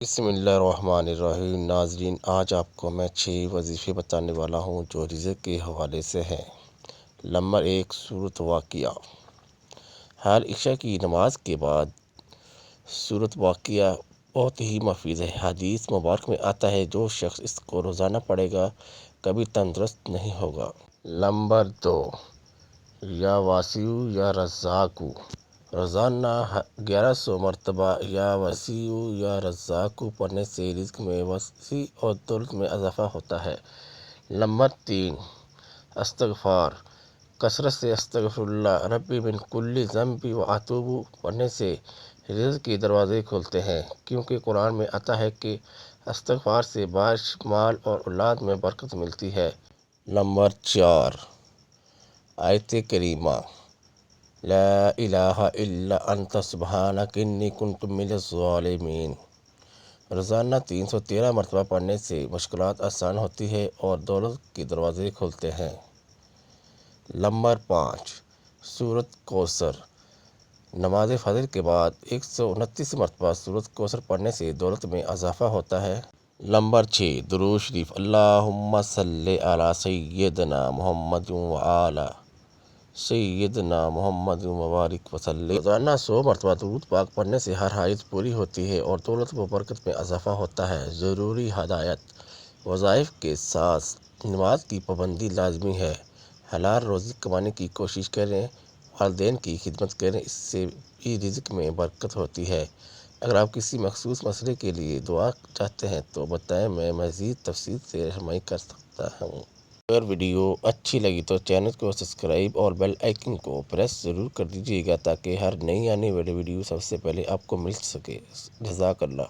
بسم اللہ الرحمن الرحیم۔ ناظرین، آج آپ کو میں 6 وظیفے بتانے والا ہوں جو رزق کے حوالے سے ہیں۔ نمبر 1، سورۃ واقعہ۔ ہر عشاء کی نماز کے بعد سورۃ واقعہ بہت ہی مفید ہے۔ حدیث مبارک میں آتا ہے جو شخص اس کو روزانہ پڑھے گا کبھی تندرست نہیں ہوگا۔ نمبر 2، یا واسع یا رزاق۔ روزانہ 1100 مرتبہ یا وسیع یا رزاق پڑھنے سے رزق میں وسعت اور دولت میں اضافہ ہوتا ہے۔ نمبر 3، استغفار۔ کثرت سے استغفر اللہ ربی من کل ذنب واتوب پڑھنے سے رزق کے دروازے کھلتے ہیں، کیونکہ قرآن میں آتا ہے کہ استغفار سے بارش، مال اور اولاد میں برکت ملتی ہے۔ نمبر 4، آیت کریمہ لا الہ الا انت سبحانک انی کنت من الظالمین۔ روزانہ 313 مرتبہ پڑھنے سے مشکلات آسان ہوتی ہے اور دولت کے دروازے کھلتے ہیں۔ نمبر 5، سورۃ کوثر۔ نماز فجر کے بعد 129 مرتبہ سورۃ کوثر پڑھنے سے دولت میں اضافہ ہوتا ہے۔ نمبر 6، درود شریف۔ اللہم صلی علی سیدنا محمد وعلی سیدنا محمد وبارک وسلم۔ روزانہ 100 مرتبہ درود پاک پڑھنے سے ہر حاجت پوری ہوتی ہے اور دولت و برکت میں اضافہ ہوتا ہے۔ ضروری ہدایت: وظائف کے ساتھ نماز کی پابندی لازمی ہے۔ حلال روزی کمانے کی کوشش کریں، والدین کی خدمت کریں، اس سے بھی رزق میں برکت ہوتی ہے۔ اگر آپ کسی مخصوص مسئلے کے لیے دعا چاہتے ہیں تو بتائیں، میں مزید تفصیل سے رہنمائی کر سکتا ہوں۔ اگر ویڈیو اچھی لگی تو چینل کو سبسکرائب اور بیل آئیکن کو پریس ضرور کر دیجیے گا تاکہ ہر نئی آنے والی ویڈیو سب سے پہلے آپ کو مل سکے۔ جزاک اللہ۔